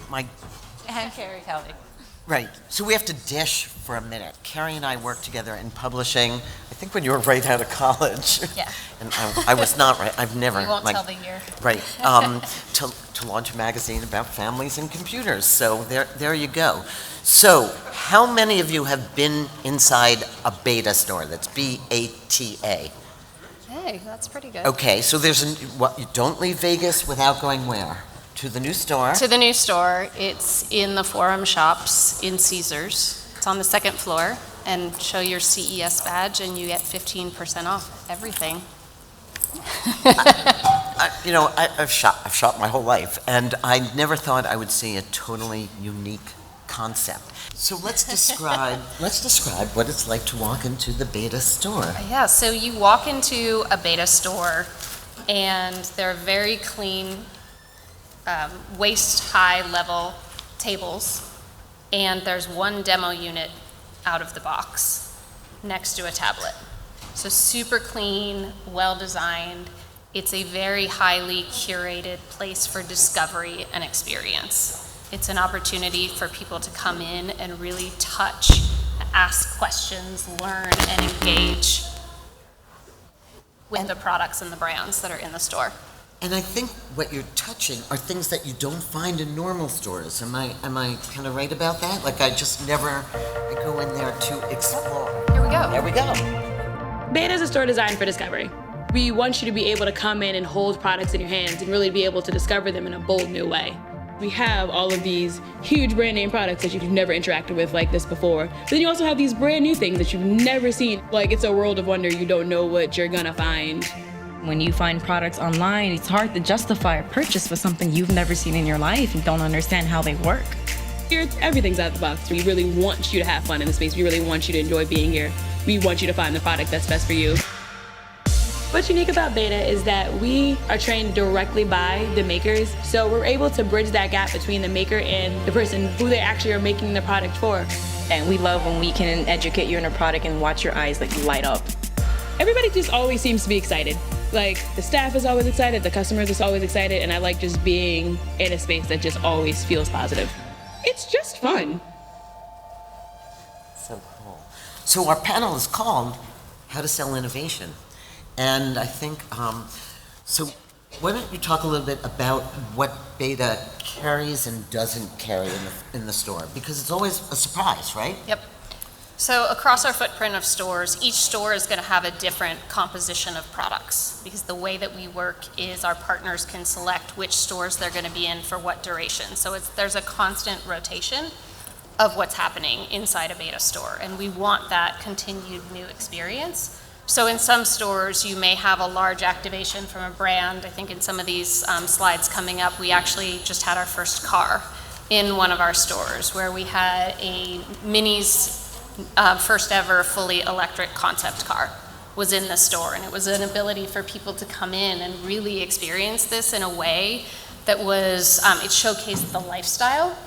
my... And Carrie Kelly. Right. So we have to dish for a minute. Carrie and I worked together in publishing, I think when you were right out of college. Yeah. And I was not right. I've never... We won't tell the year. Right. To launch a magazine about families and computers. So there you go. So how many of you have been inside a beta store? That's B-A-T-A. Hey, that's pretty good. Okay, so you don't leave Vegas without going where? To the new store? To the new store. It's in the Forum Shops in Caesars. It's on the second floor. And show your CES badge and you get 15% off everything. I've shot my whole life, and I never thought I would see a totally unique concept. So let's describe what it's like to walk into the beta store. Yeah, so you walk into a beta store, and they're very clean, waist-high level tables, and there's one demo unit out of the box next to a tablet. So super clean, well-designed. It's a very highly curated place for discovery and experience. It's an opportunity for people to come in and really touch, ask questions, learn, and engage with the products and the brands that are in the store. And I think what you're touching are things that you don't find in normal stores. Am I kind of right about that? Like I go in there to explore. Here we go. There we go. Beta is a store designed for discovery. We want you to be able to come in and hold products in your hands and really be able to discover them in a bold new way. We have all of these huge brand name products that you've never interacted with like this before. But then you also have these brand new things that you've never seen. Like it's a world of wonder. You don't know what you're gonna find. When you find products online, it's hard to justify a purchase for something you've never seen in your life and don't understand how they work. Here, everything's out of the box. We really want you to have fun in the space. We really want you to enjoy being here. We want you to find the product that's best for you. What's unique about Beta is that we are trained directly by the makers, so we're able to bridge that gap between the maker and the person who they actually are making the product for. And we love when we can educate you in a product and watch your eyes like light up. Everybody just always seems to be excited. Like the staff is always excited, the customers is always excited, and I like just being in a space that just always feels positive. It's just fun. So cool. So our panel is called How to Sell Innovation. And I think, so why don't you talk a little bit about what Beta carries and doesn't carry in the store? Because it's always a surprise, right? Yep. So across our footprint of stores, each store is going to have a different composition of products because the way that we work is our partners can select which stores they're going to be in for what duration. So there's a constant rotation of what's happening inside a Beta store, and we want that continued new experience. So in some stores, you may have a large activation from a brand. I think in some of these slides coming up, we actually just had our first car in one of our stores where we had a Mini's first ever fully electric concept car was in the store. And it was an ability for people to come in and really experience this in a way that was, it showcased the lifestyle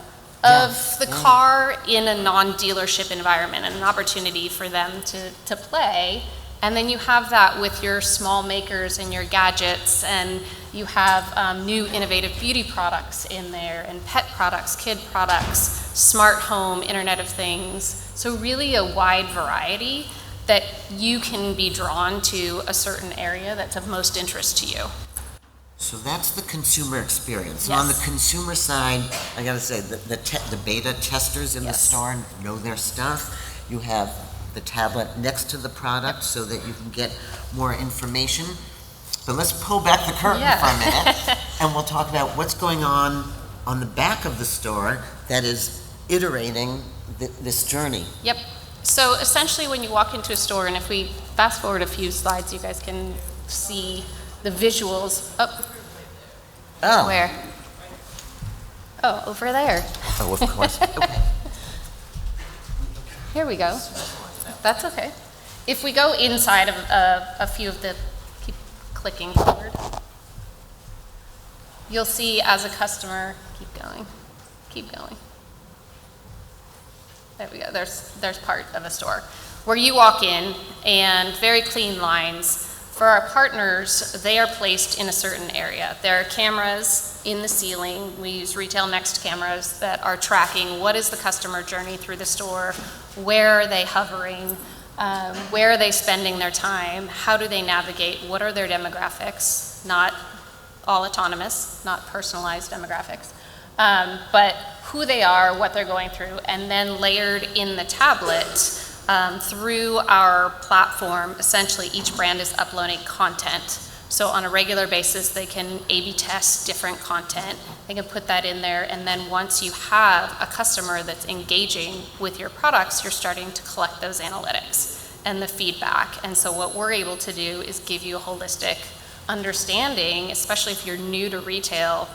of the car in a non-dealership environment and an opportunity for them to play. And then you have that with your small makers and your gadgets, and you have new innovative beauty products in there, and pet products, kid products, smart home, Internet of Things. So really a wide variety that you can be drawn to a certain area that's of most interest to you. So that's the consumer experience. Yes. On the consumer side, I gotta say, the beta testers in the store know their stuff. You have the tablet next to the product so that you can get more information. But let's pull back the curtain for a minute and we'll talk about what's going on the back of the store that is iterating this journey. Yep. So essentially when you walk into a store, and if we fast forward a few slides, you guys can see the visuals. Oh. Where? Oh, over there. Oh, of course. Okay. Here we go. That's okay. If we go inside of a few of the, keep clicking forward, you'll see as a customer, keep going. There we go, there's part of a store where you walk in and very clean lines. For our partners, they are placed in a certain area. There are cameras in the ceiling. We use Retail Next cameras that are tracking what is the customer journey through the store, where are they hovering, where are they spending their time, how do they navigate, what are their demographics, not all autonomous, not personalized demographics, but who they are, what they're going through, and then layered in the tablet through our platform. Essentially, each brand is uploading content. So on a regular basis, they can A/B test different content. They can put that in there, and then once you have a customer that's engaging with your products, you're starting to collect those analytics and the feedback. And so what we're able to do is give you a holistic understanding, especially if you're new to retail,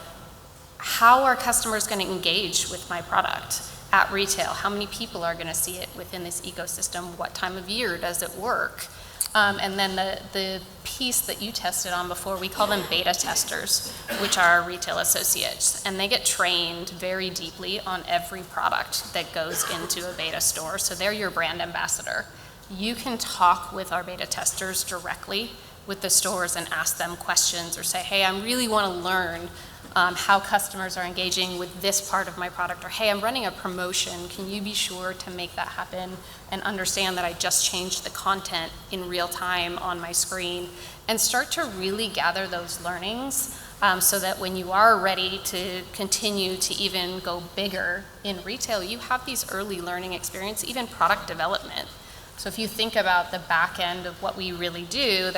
how are customers going to engage with my product at retail? How many people are going to see it within this ecosystem? What time of year does it work? And then the piece that you tested on before, we call them beta testers, which are our retail associates. And they get trained very deeply on every product that goes into a beta store. So they're your brand ambassador. You can talk with our beta testers directly with the stores and ask them questions or say, hey, I really want to learn how customers are engaging with this part of my product, or hey, I'm running a promotion, can you be sure to make that happen and understand that I just changed the content in real time on my screen, and start to really gather those learnings so that when you are ready to continue to even go bigger in retail, you have these early learning experience, even product development. So if you think about the back end of what we really do,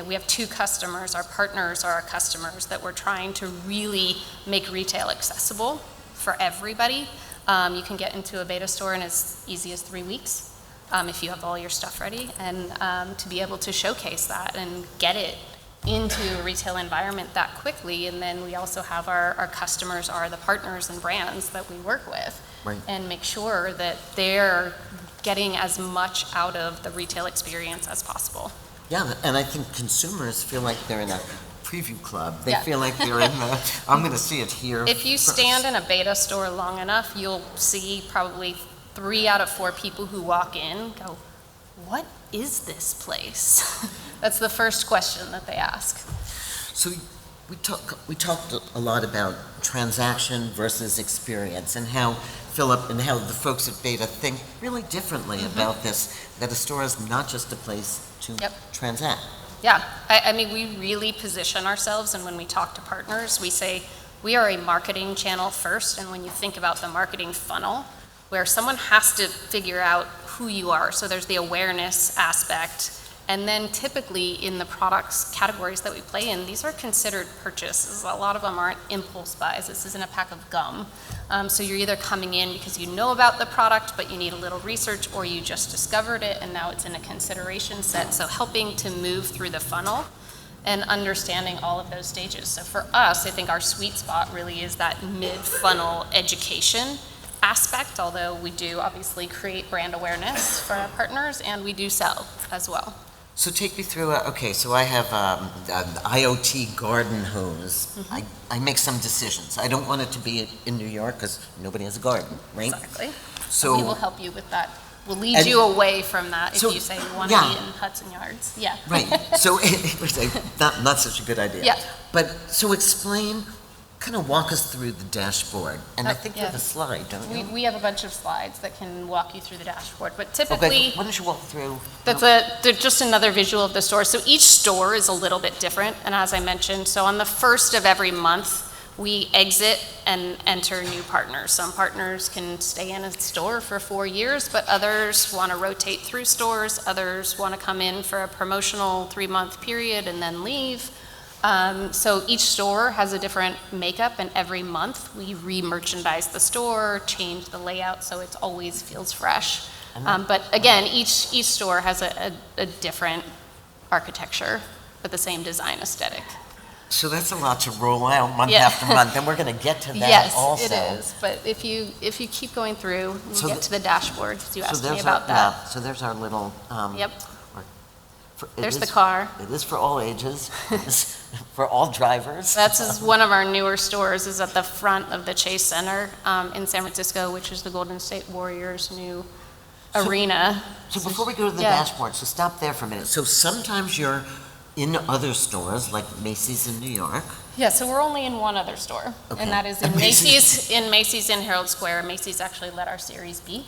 we have two customers. Our partners are our customers that we're trying to really make retail accessible for everybody. You can get into a beta store in as easy as 3 weeks if you have all your stuff ready, and to be able to showcase that and get it into a retail environment that quickly. And then we also have our customers are the partners and brands that we work with, right, and make sure that they're getting as much out of the retail experience as possible. Yeah, and I think consumers feel like they're in a preview club. They Yeah. feel like they're in the, I'm going to see it here If you first. stand in a beta store long enough, you'll see probably 3 out of 4 people who walk in go, what is this place? That's the first question that they ask. So we talked a lot about transaction versus experience, and how Philip and how the folks at Beta think really differently about this, that a store is not just a place to transact. Yeah, I mean, we really position ourselves, and when we talk to partners, we say we are a marketing channel first, and when you think about the marketing funnel, where someone has to figure out who you are, so there's the awareness aspect, and then typically in the products categories that we play in, these are considered purchases. A lot of them aren't impulse buys. This isn't a pack of gum. So you're either coming in because you know about the product, but you need a little research, or you just discovered it and now it's in a consideration set. So helping to move through the funnel and understanding all of those stages. So for us, I think our sweet spot really is that mid-funnel education aspect, although we do obviously create brand awareness for our partners, and we do sell as well. So take me through, so I have an IoT garden hose. I make some decisions. I don't want it to be in New York because nobody has a garden, right? Exactly. So we will help you with that. We'll lead you away from that if so, you say you want to be in Hudson Yards. Yeah. Right. So it was not such a good idea. Yeah. But so explain, kind of walk us through the dashboard. And I think you have a slide, don't you? We have a bunch of slides that can walk you through the dashboard, but Okay, typically why don't you walk through? they're just another visual of the store. So each store is a little bit different, and as I mentioned, so on the first of every month, we exit and enter new partners. Some partners can stay in a store for 4 years, but others want to rotate through stores. Others want to come in for a promotional 3-month period and then leave. So each store has a different makeup, and every month we re-merchandise the store, change the layout so it always feels fresh. But again, each store has a different architecture, but the same design aesthetic. So that's a lot to roll out month Yeah. after month, and we're going to get to that Yes, also. it is. But if you keep going through, you So get to the dashboard, because you asked me there's about that. So there's our little. Yep. It There's is- the car. It is for all ages. It is for all drivers. That's one of our newer stores, is at the front of the Chase Center in San Francisco, which is the Golden State Warriors' new arena. So before we go to the Yeah. dashboard, so stop there for a minute. So sometimes you're in other stores like Macy's in New York. Yeah, so we're only in one other store, Okay. and that is in Macy's. In Macy's in Herald Square. Macy's actually led our Series B.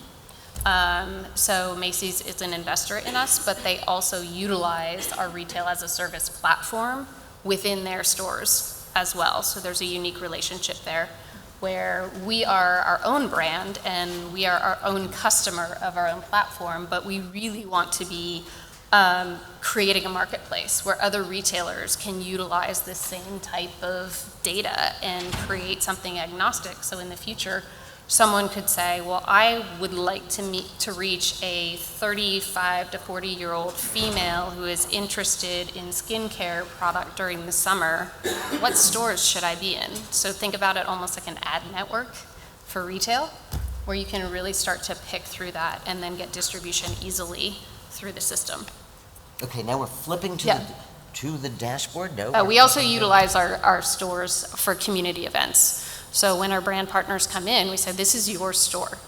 So Macy's is an investor in us, but they also utilize our retail as a service platform within their stores as well. So there's a unique relationship there where we are our own brand and we are our own customer of our own platform, but we really want to be creating a marketplace where other retailers can utilize the same type of data and create something agnostic. So in the future, someone could say, well, I would like to reach a 35 to 40-year-old female who is interested in skincare product during the summer. What stores should I be in? So think about it almost like an ad network for retail, where you can really start to pick through that and then get distribution easily through the system. Okay, now we're flipping to, Yeah. the dashboard? No? We also utilize our stores for community events. So when our brand partners come in, we say, this is your store.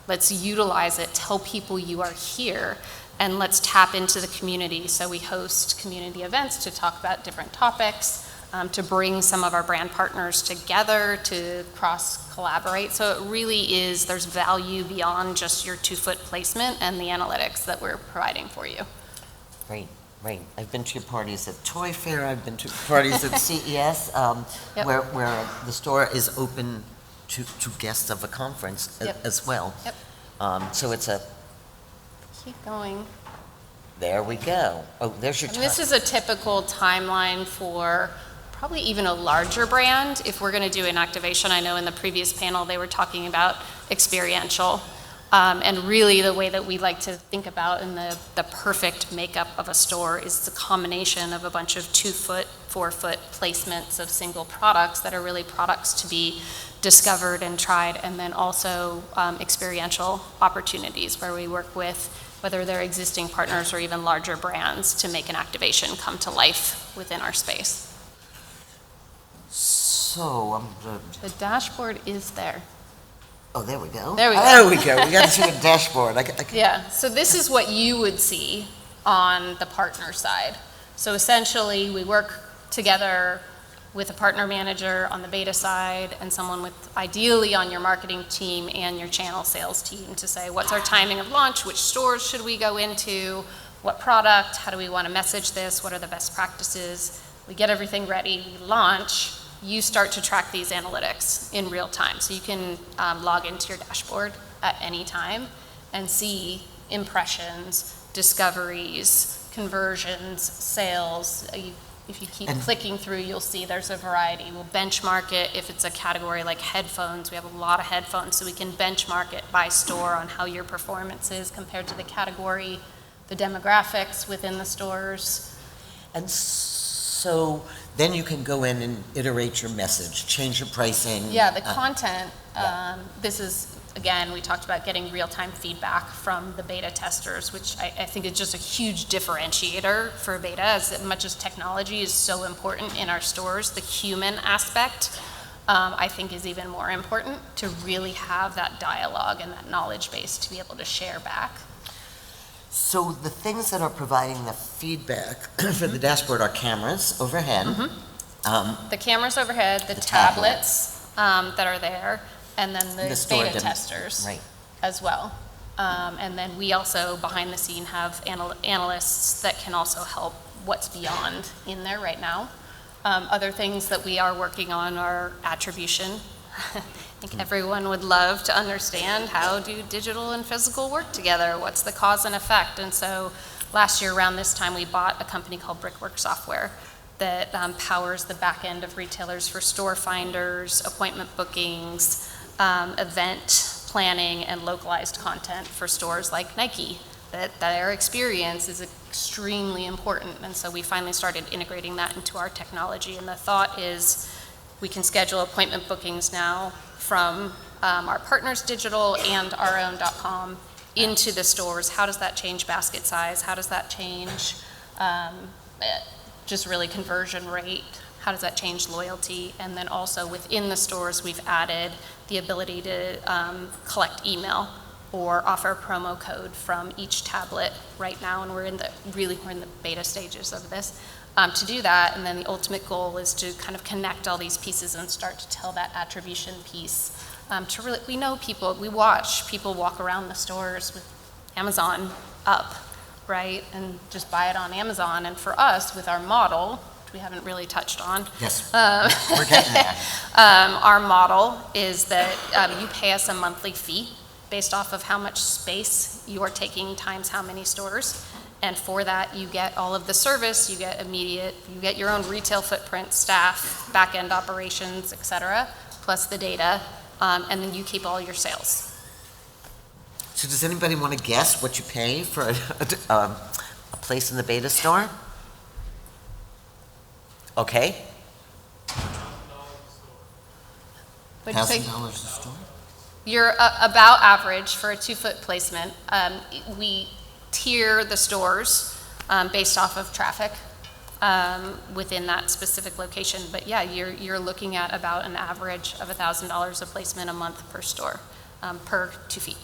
Let's utilize it, tell people you are here, and let's tap into the community. So we host community events to talk about different topics, to bring some of our brand partners together to cross-collaborate. So it really is, there's value beyond just your 2-foot placement and the analytics that we're providing for you. Great, great. I've been to your parties at Toy Fair, I've been to parties at CES, Yep. where the store is open to guests of a conference Yep. as well. Yep. So it's Keep going. there we go. Oh, there's your And this is a typical timeline for probably even a larger brand. If we're going to do an activation, I know in the previous panel they were talking about experiential. And really the way that we like to think about in the perfect makeup of a store is the combination of a bunch of 2-foot, 4-foot placements of single products that are really products to be discovered and tried, and then also experiential opportunities where we work with whether they're existing partners or even larger brands to make an activation come to life within our space. So, The dashboard is there. oh, there we go. There we go. There we go. We got to a dashboard. Yeah, so this is what you would see on the partner side. So essentially, we work together with a partner manager on the beta side and someone with ideally on your marketing team and your channel sales team to say, what's our timing of launch? Which stores should we go into? What product? How do we want to message this? What are the best practices? We get everything ready, we launch. You start to track these analytics in real time. So you can log into your dashboard at any time and see impressions, discoveries, conversions, sales. If you keep clicking through, you'll see there's a variety. We'll benchmark it if it's a category like headphones. We have a lot of headphones, so we can benchmark it by store on how your performance is compared to the category, the demographics within the stores. And so then you can go in and iterate your message, change your pricing. Yeah, the content, this is, again, we talked about getting real-time feedback from the beta testers, which I think is just a huge differentiator for beta. As much as technology is so important in our stores, the human aspect, I think, is even more important to really have that dialogue and that knowledge base to be able to share back. So the things that are providing the feedback for the dashboard are cameras overhead. The cameras overhead, the tablets that are there, and then the store beta testers right. as well. And then we also, behind the scene, have analysts that can also help what's beyond in there right now. Other things that we are working on are attribution. I think everyone would love to understand how do digital and physical work together? What's the cause and effect? And so last year around this time, we bought a company called Brickwork Software that powers the back end of retailers for store finders, appointment bookings, event planning, and localized content for stores like Nike. That their experience is extremely important. And so we finally started integrating that into our technology. And the thought is we can schedule appointment bookings now from our partners' digital and our own .com into the stores. How does that change basket size? How does that change just really conversion rate? How does that change loyalty? And then also within the stores, we've added the ability to collect email or offer a promo code from each tablet right now, and we're in the beta stages of this, to do that. And then the ultimate goal is to kind of connect all these pieces and start to tell that attribution piece. We know people, we watch people walk around the stores with Amazon up, right? And just buy it on Amazon. And for us, with our model, which we haven't really touched on. Yes, we're getting there. Our model is that you pay us a monthly fee based off of how much space you are taking times how many stores. And for that, you get all of the service, you get your own retail footprint, staff, back-end operations, et cetera, plus the data, and then you keep all your sales. So does anybody want to guess what you pay for a place in the beta store? Okay. What'd you say? $1,000 a store? You're about average for a 2-foot placement. We tier the stores based off of traffic within that specific location. But yeah, you're looking at about an average of $1,000 a placement a month per store, per 2 feet.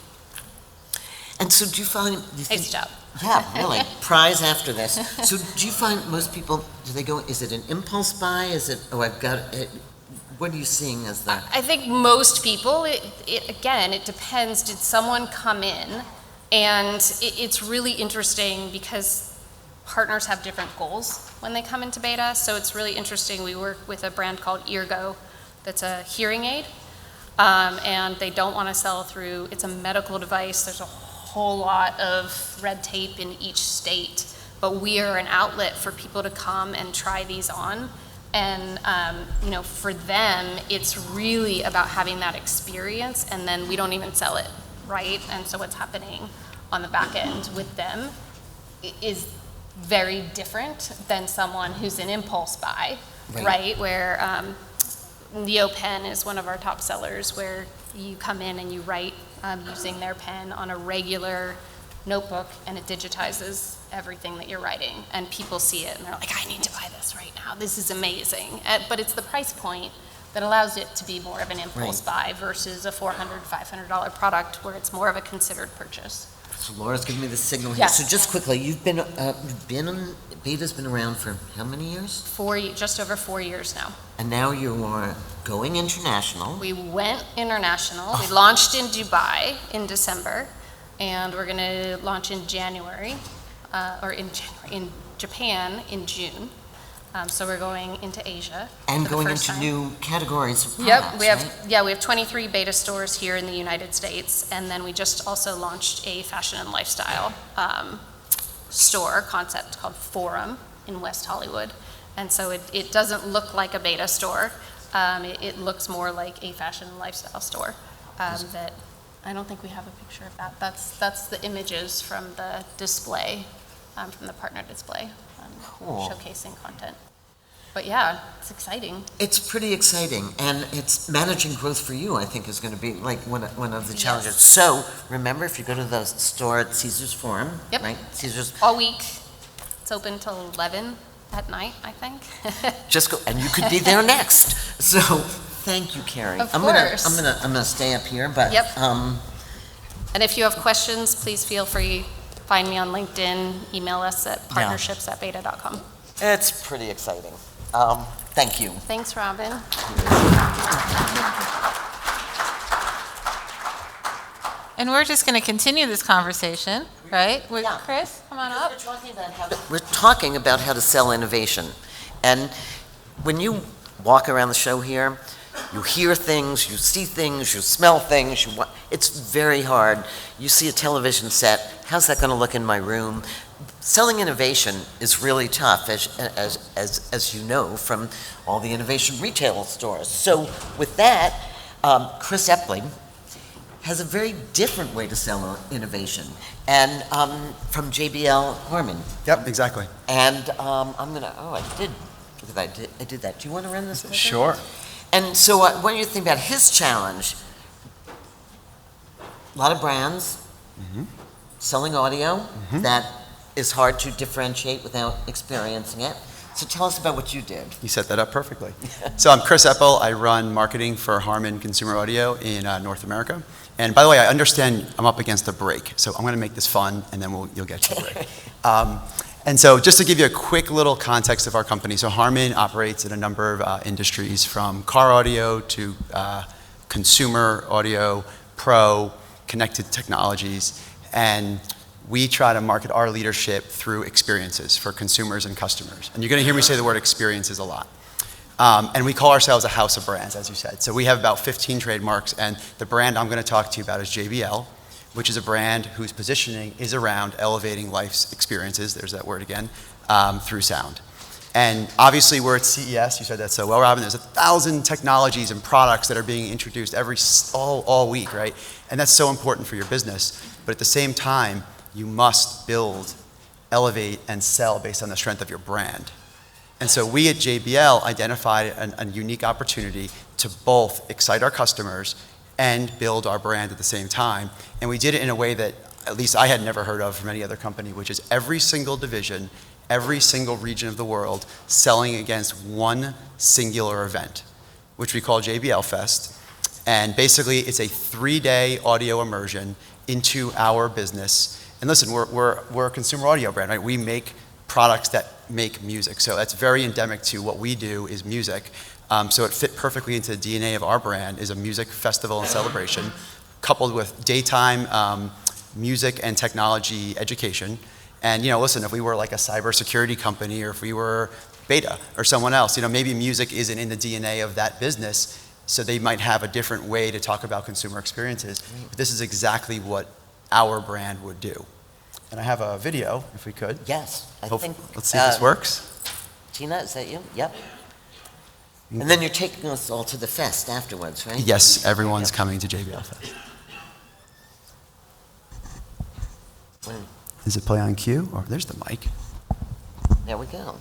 And so do you find... Nice job. Yeah, really. Prize after this. So do you find most people, do they go, is it an impulse buy? Is it, oh, I've got it? What are you seeing as the... I think most people, again, it depends. Did someone come in? And it's really interesting because partners have different goals when they come into beta. So it's really interesting. We work with a brand called Eargo that's a hearing aid. And they don't want to sell through, it's a medical device. There's a whole lot of red tape in each state. But we are an outlet for people to come and try these on. And, for them, it's really about having that experience, and then we don't even sell it, right? And so what's happening on the back end with them is very different than someone who's an impulse buy, right? Where NeoPen is one of our top sellers, where you come in and you write using their pen on a regular notebook, and it digitizes everything that you're writing, and people see it and they're like, I need to buy this right now, this is amazing. But it's the price point that allows it to be more of an impulse buy versus a $400, $500 product where it's more of a considered purchase. So Laura's giving me the signal here. Yes. So just quickly, Beta's been around for how many years? Just over 4 years now. And now you are going international. We went international. We launched in Dubai in December, and we're going to launch in January. In Japan in June. So we're going into Asia. And for the going first into time. new categories of Yep, products, we have 23 beta stores here in the United States, and then we just also launched a fashion and lifestyle store concept called Forum in West Hollywood. And so it doesn't look like a beta store. It looks more like a fashion and lifestyle store that I don't think we have a picture of that. That's the images from the display, from the partner display, Cool. showcasing content. But yeah, it's exciting. It's pretty exciting, and it's managing growth for you, I think, is going to be like one of the challenges. So remember, if you go to the store at Caesar's Forum, Yep. right? Caesar's, All week. It's open till 11 at night, I think. just go, and you could be there next. So thank you, Carrie. Of I'm course. gonna stay up here, but Yep. And if you have questions, please feel free. Find me on LinkedIn, email us at partnerships@beta.com. it's pretty exciting. Thank you. Thanks, Robin. And we're just going to continue this conversation, right? Yeah. Chris, come on up. We're talking about how to sell innovation. And when you walk around the show here, you hear things, you see things, you smell things, it's very hard. You see a television set, how's that going to look in my room? Selling innovation is really tough, as you know, from all the innovation retail stores. So with that, Chris Epling has a very different way to sell innovation, and from JBL HARMAN. Yep, exactly. And I did that. Do you want to run this? with me? Sure. And so what do you think about his challenge? A lot of brands selling audio that is hard to differentiate without experiencing it. So tell us about what you did. You set that up perfectly. So I'm Chris Epple. I run marketing for HARMAN Consumer Audio in North America. And by the way, I understand I'm up against a break, so I'm going to make this fun, and then you'll get to the break. And so just to give you a quick little context of our company, so HARMAN operates in a number of industries, from car audio to consumer audio, pro, connected technologies, and we try to market our leadership through experiences for consumers and customers. And you're going to hear me say the word experiences a lot. And we call ourselves a house of brands, as you said. So we have about 15 trademarks, and the brand I'm going to talk to you about is JBL, which is a brand whose positioning is around elevating life's experiences, there's that word again, through sound. And obviously we're at CES, you said that so well, Robin, there's 1,000 technologies and products that are being introduced all week, right? And that's so important for your business. But at the same time, you must build, elevate, and sell based on the strength of your brand. And so we at JBL identified a unique opportunity to both excite our customers and build our brand at the same time. And we did it in a way that at least I had never heard of from any other company, which is every single division, every single region of the world selling against one singular event, which we call JBL Fest. And basically it's a 3-day audio immersion into our business. And listen, we're a consumer audio brand, right? We make products that make music. So that's very endemic to what we do is music. So it fit perfectly into the DNA of our brand, is a music festival and celebration, coupled with daytime music and technology education. And listen, if we were like a cybersecurity company, or if we were Beta or someone else, maybe music isn't in the DNA of that business, so they might have a different way to talk about consumer experiences. But this is exactly what our brand would do. And I have a video, if we could. Yes, I think. Let's see if this works. Tina, is that you? Yep. And then you're taking us all to the fest afterwards, right? Yes, everyone's coming to JBL Fest. Does it play on cue? Or there's the mic. There we go.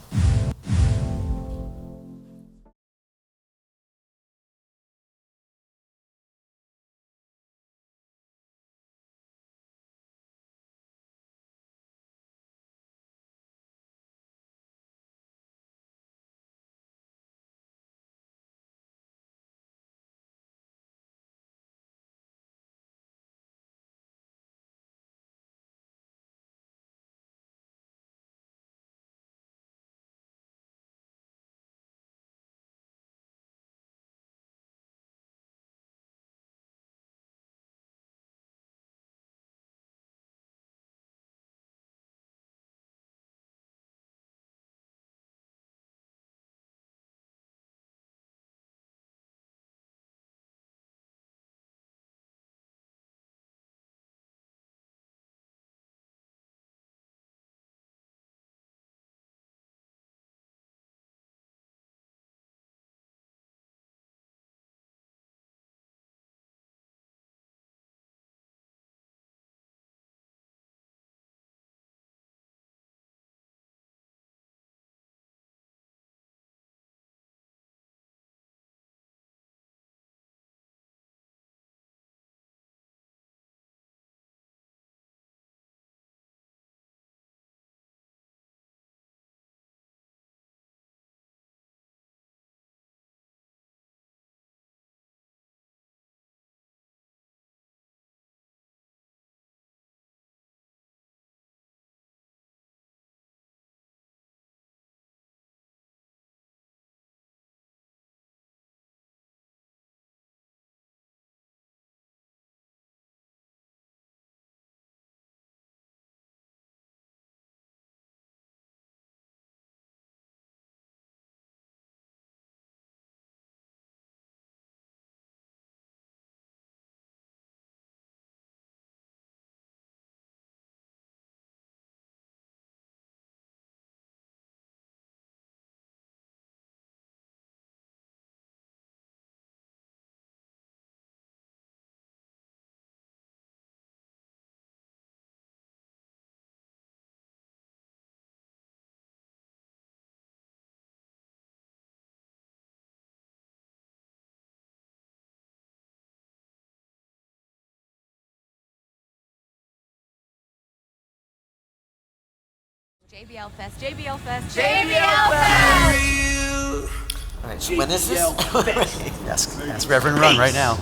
JBL Fest, JBL Fest, JBL Fest! All right, so when is this? Yes, Reverend Run right now.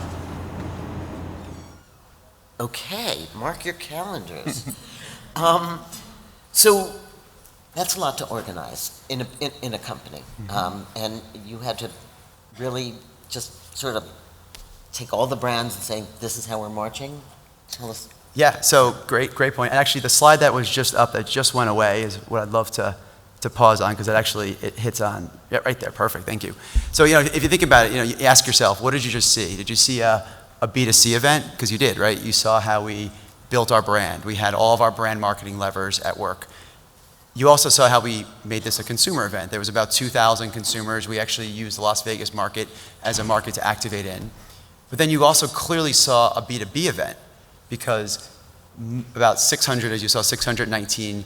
Okay, mark your calendars. So that's a lot to organize in a company. And you had to really just sort of take all the brands and say, this is how we're marching? Tell us. Yeah, so great point. And actually, the slide that was just up that just went away is what I'd love to pause on, because it hits on, yeah, right there, perfect, thank you. So, if you think about it, you ask yourself, what did you just see? Did you see a B2C event? Because you did, right? You saw how we built our brand. We had all of our brand marketing levers at work. You also saw how we made this a consumer event. There was about 2,000 consumers. We actually used the Las Vegas market as a market to activate in. But then you also clearly saw a B2B event, because about 600, as you saw, 619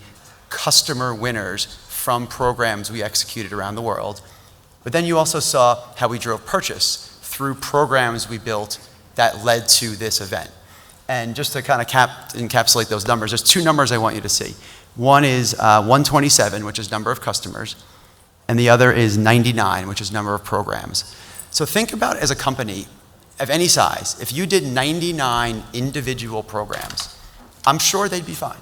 customer winners from programs we executed around the world. But then you also saw how we drove purchase through programs we built that led to this event. And just to kind of encapsulate those numbers, there's two numbers I want you to see. One is 127, which is number of customers, and the other is 99, which is number of programs. So think about it as a company of any size. If you did 99 individual programs, I'm sure they'd be fine.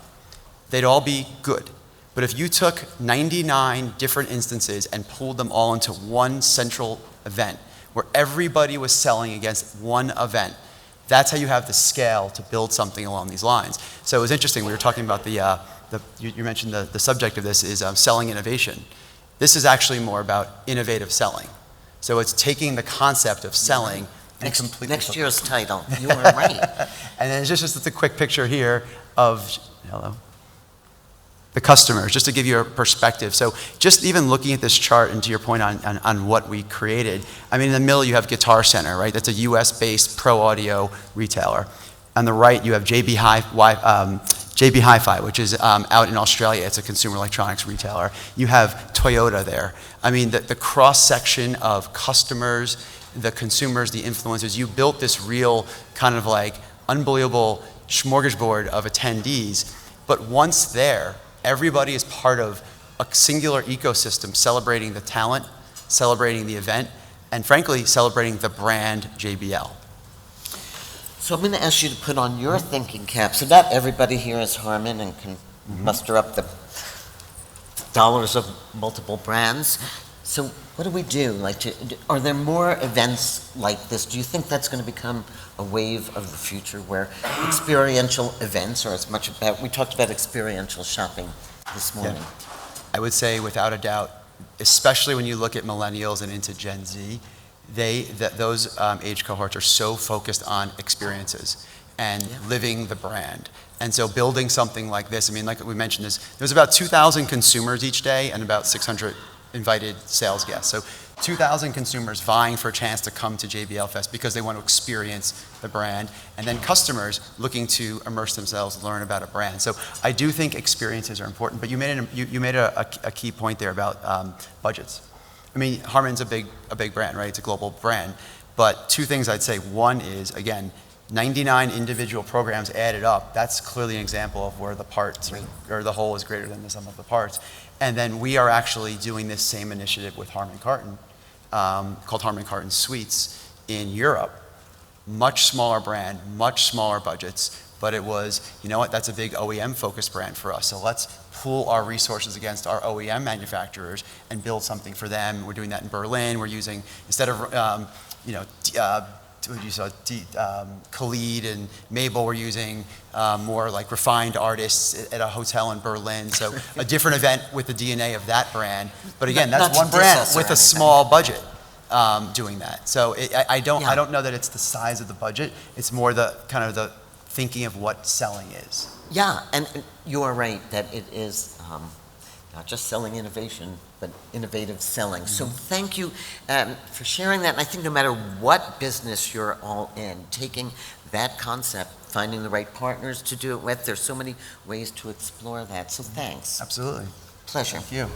They'd all be good. But if you took 99 different instances and pulled them all into one central event where everybody was selling against one event, that's how you have the scale to build something along these lines. So it was interesting, we were talking about you mentioned the subject of this is selling innovation. This is actually more about innovative selling. So it's taking the concept of selling and completely... Next year's title, you were right. And then it's just a quick picture here of, the customers, just to give you a perspective. So just even looking at this chart, and to your point on what we created, I mean, in the middle you have Guitar Center, right? That's a US-based pro audio retailer. On the right you have JB Hi-Fi, which is out in Australia. It's a consumer electronics retailer. You have Toyota there. I mean, the cross-section of customers, the consumers, the influencers, you built this real kind of like unbelievable smorgasbord of attendees. But once there, everybody is part of a singular ecosystem celebrating the talent, celebrating the event, and frankly, celebrating the brand JBL. So I'm going to ask you to put on your thinking cap. So not everybody here is Harman and can muster up the dollars of multiple brands. So what do we do? Are there more events like this? Do you think that's going to become a wave of the future where experiential events are as much about, we talked about experiential shopping this morning. Yeah. I would say without a doubt, especially when you look at millennials and into Gen Z, those age cohorts are so focused on experiences and living the brand. And so building something like this, I mean, like we mentioned, there's about 2,000 consumers each day and about 600 invited sales guests. So 2,000 consumers vying for a chance to come to JBL Fest because they want to experience the brand, and then customers looking to immerse themselves and learn about a brand. So I do think experiences are important, but you made a key point there about budgets. I mean, Harman's a big brand, right? It's a global brand. But two things I'd say. One is, again, 99 individual programs added up. That's clearly an example of where the parts or the whole is greater than the sum of the parts. And then we are actually doing this same initiative with Harman Kardon, called Harman Kardon Suites in Europe. Much smaller brand, much smaller budgets, but it was, you know what, that's a big OEM focused brand for us. So let's pool our resources against our OEM manufacturers and build something for them. We're doing that in Berlin. We're using, instead of, Khalid and Mabel, we're using more like refined artists at a hotel in Berlin. So a different event with the DNA of that brand. But again, that's one brand with a small budget doing that. So I don't know that it's the size of the budget. It's more the kind of the thinking of what selling is. Yeah, and you are right that it is not just selling innovation, but innovative selling. So thank you for sharing that. And I think no matter what business you're all in, taking that concept, finding the right partners to do it with, there's so many ways to explore that. So thanks. Absolutely. Pleasure. Thank you.